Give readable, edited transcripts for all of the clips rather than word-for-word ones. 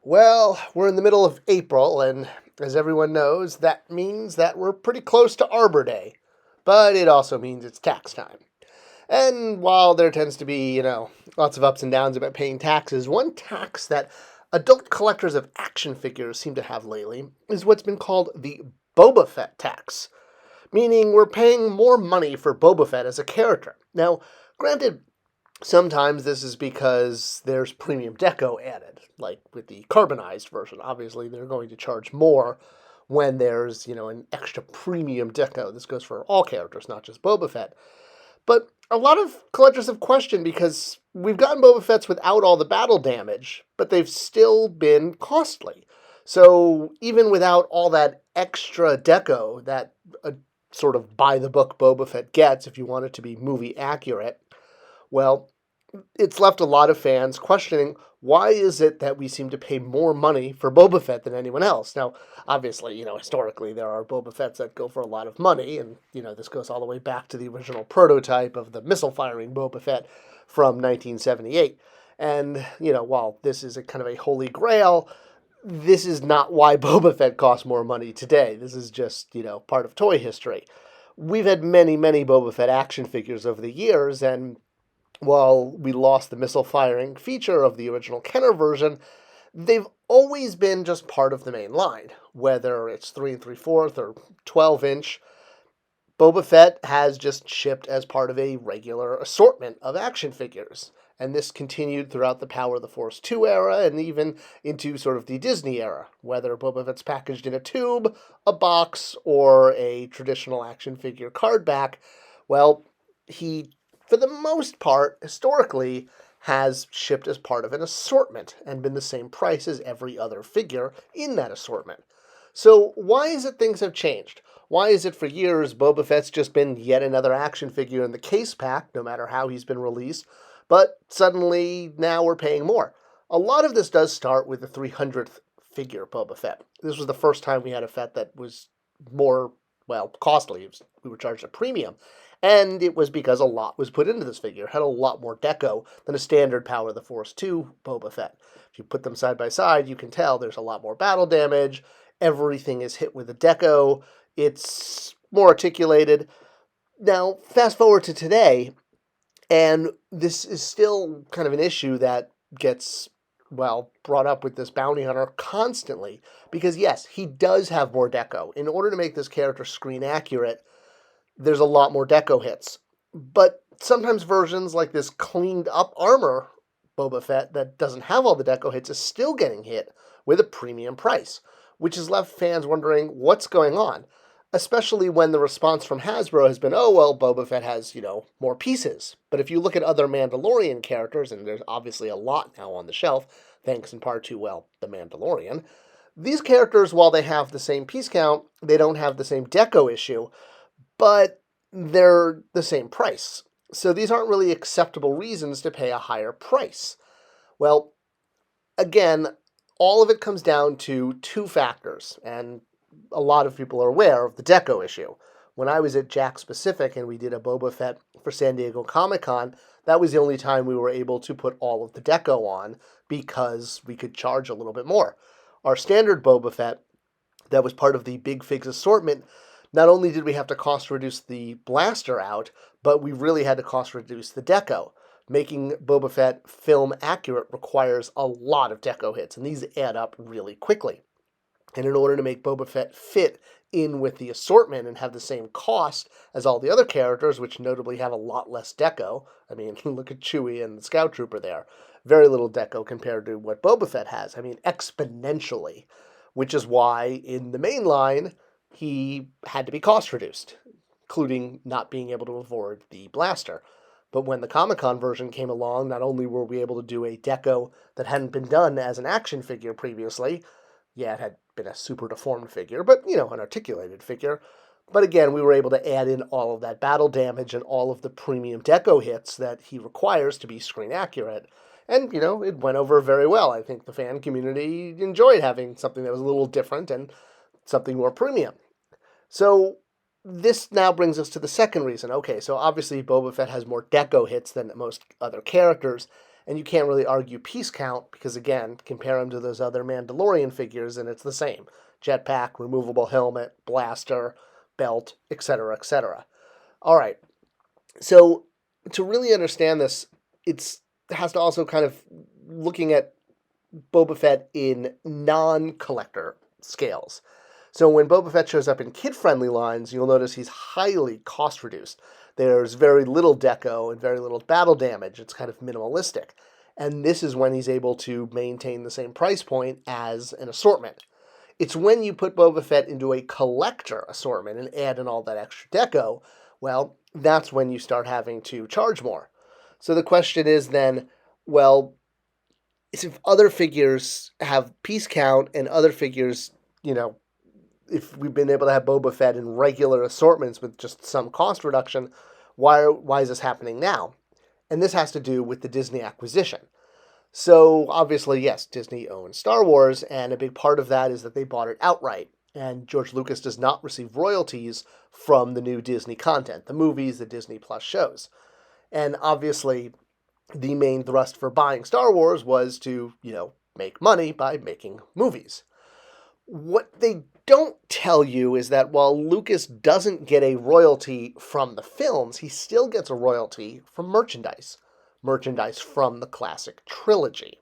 Well, we're in the middle of April, and as everyone knows, that means that we're pretty close to Arbor Day. But it also means it's tax time. And while there tends to be, lots of ups and downs about paying taxes, one tax that adult collectors of action figures seem to have lately is what's been called the Boba Fett tax, meaning we're paying more money for Boba Fett as a character. Now, granted, sometimes this is because there's premium deco added, like with the carbonized version. Obviously, they're going to charge more when there's, an extra premium deco. This goes for all characters, not just Boba Fett. But a lot of collectors have questioned because we've gotten Boba Fett's without all the battle damage, but they've still been costly. So even without all that extra deco that a sort of by the book Boba Fett gets, if you want it to be movie accurate, well, it's left a lot of fans questioning why is it that we seem to pay more money for Boba Fett than anyone else. Now, obviously, historically there are Boba Fetts that go for a lot of money, and, this goes all the way back to the original prototype of the missile-firing Boba Fett from 1978. And, while this is a kind of a holy grail, this is not why Boba Fett costs more money today. This is just, part of toy history. We've had many, many Boba Fett action figures over the years, and while we lost the missile firing feature of the original Kenner version, they've always been just part of the main line. Whether it's 3 3/4 or 12-inch, Boba Fett has just shipped as part of a regular assortment of action figures. And this continued throughout the Power of the Force 2 era and even into sort of the Disney era, whether Boba Fett's packaged in a tube, a box, or a traditional action figure card back. Well, he, for the most part, historically, has shipped as part of an assortment and been the same price as every other figure in that assortment. So why is it things have changed? Why is it for years Boba Fett's just been yet another action figure in the case pack, no matter how he's been released, but suddenly now we're paying more? A lot of this does start with the 300th figure Boba Fett. This was the first time we had a Fett that was more, costly. We were charged a premium. And it was because a lot was put into this figure. It had a lot more deco than a standard Power of the Force 2 Boba Fett. If you put them side by side, you can tell there's a lot more battle damage. Everything is hit with a deco. It's more articulated. Now, fast forward to today, and this is still kind of an issue that gets, brought up with this bounty hunter constantly. Because yes, he does have more deco. In order to make this character screen accurate, there's a lot more deco hits. But sometimes versions like this cleaned up armor Boba Fett that doesn't have all the deco hits is still getting hit with a premium price, which has left fans wondering what's going on, especially when the response from Hasbro has been, oh, well, Boba Fett has, more pieces. But if you look at other Mandalorian characters, and there's obviously a lot now on the shelf, thanks in part to, the Mandalorian, these characters, while they have the same piece count, they don't have the same deco issue, but they're the same price. So these aren't really acceptable reasons to pay a higher price. Well, again, all of it comes down to two factors, and a lot of people are aware of the deco issue. When I was at Jakks Pacific and we did a Boba Fett for San Diego Comic-Con, that was the only time we were able to put all of the deco on because we could charge a little bit more. Our standard Boba Fett, that was part of the Big Figs assortment, not only did we have to cost reduce the blaster out, but we really had to cost reduce the deco. Making Boba Fett film accurate requires a lot of deco hits, and these add up really quickly. And in order to make Boba Fett fit in with the assortment and have the same cost as all the other characters, which notably have a lot less deco, I mean, look at Chewie and the Scout Trooper there. Very little deco compared to what Boba Fett has. I mean, exponentially, which is why in the main line, he had to be cost reduced, including not being able to afford the blaster. But when the Comic-Con version came along, not only were we able to do a deco that hadn't been done as an action figure previously, yeah, it had been a super deformed figure, but, an articulated figure. But again, we were able to add in all of that battle damage and all of the premium deco hits that he requires to be screen accurate. And, it went over very well. I think the fan community enjoyed having something that was a little different and something more premium. So this now brings us to the second reason. Okay, so obviously Boba Fett has more deco hits than most other characters, And you can't really argue piece count because, again, compare them to those other Mandalorian figures and it's the same. Jetpack, removable helmet, blaster, belt, etc., etc. All right. So to really understand this, it has to also kind of looking at Boba Fett in non-collector scales. So when Boba Fett shows up in kid-friendly lines, you'll notice he's highly cost-reduced. There's very little deco and very little battle damage. It's kind of minimalistic. And this is when he's able to maintain the same price point as an assortment. It's when you put Boba Fett into a collector assortment and add in all that extra deco, well, that's when you start having to charge more. So the question is then, well, if other figures have piece count and other figures, if we've been able to have Boba Fett in regular assortments with just some cost reduction, why is this happening now? And this has to do with the Disney acquisition. So obviously, yes, Disney owns Star Wars, and a big part of that is that they bought it outright. And George Lucas does not receive royalties from the new Disney content, the movies, the Disney Plus shows. And obviously, the main thrust for buying Star Wars was to, make money by making movies. What they don't tell you is that while Lucas doesn't get a royalty from the films, he still gets a royalty from merchandise from the classic trilogy.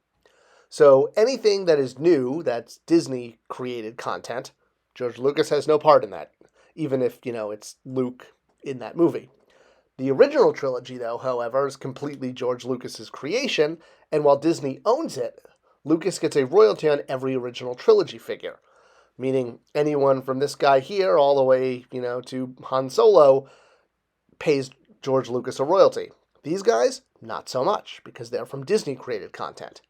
So anything that is new, that's Disney-created content, George Lucas has no part in that, even if, it's Luke in that movie. The original trilogy, though, however, is completely George Lucas's creation, and while Disney owns it, Lucas gets a royalty on every original trilogy figure, meaning anyone from this guy here all the way, to Han Solo pays George Lucas a royalty. These guys, not so much, because they're from Disney-created content.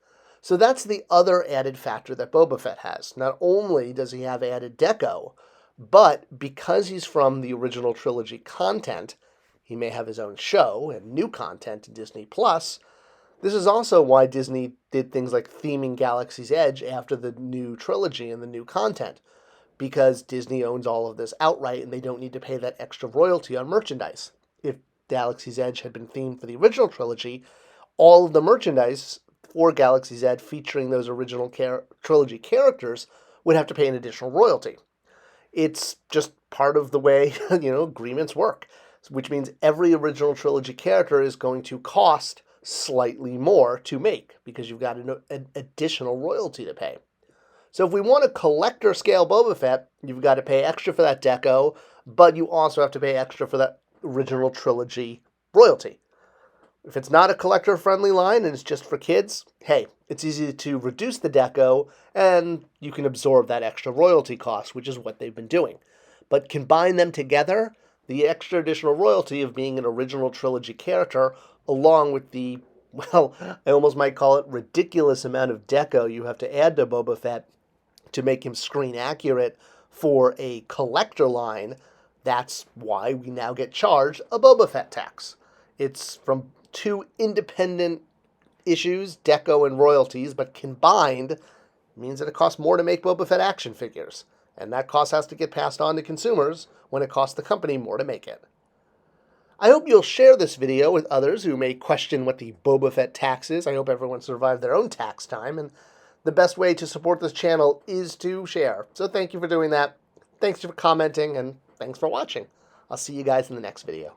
So that's the other added factor that Boba Fett has. Not only does he have added deco, but because he's from the original trilogy content, he may have his own show and new content in Disney Plus. This is also why Disney did things like theming Galaxy's Edge after the new trilogy and the new content, because Disney owns all of this outright and they don't need to pay that extra royalty on merchandise. If Galaxy's Edge had been themed for the original trilogy, all of the merchandise for Galaxy's Edge featuring those original trilogy characters would have to pay an additional royalty. It's just part of the way, agreements work, which means every original trilogy character is going to cost slightly more to make because you've got an additional royalty to pay. So if we want a collector scale Boba Fett, you've got to pay extra for that deco, but you also have to pay extra for that original trilogy royalty. If it's not a collector-friendly line and it's just for kids, hey, it's easy to reduce the deco and you can absorb that extra royalty cost, which is what they've been doing. But combine them together, the extra additional royalty of being an original trilogy character, along with the, I almost might call it ridiculous amount of deco you have to add to Boba Fett to make him screen accurate for a collector line, that's why we now get charged a Boba Fett tax. It's from two independent issues, deco and royalties, but combined means that it costs more to make Boba Fett action figures. And that cost has to get passed on to consumers when it costs the company more to make it. I hope you'll share this video with others who may question what the Boba Fett tax is. I hope everyone survived their own tax time, and the best way to support this channel is to share. So thank you for doing that. Thanks for commenting, and thanks for watching. I'll see you guys in the next video.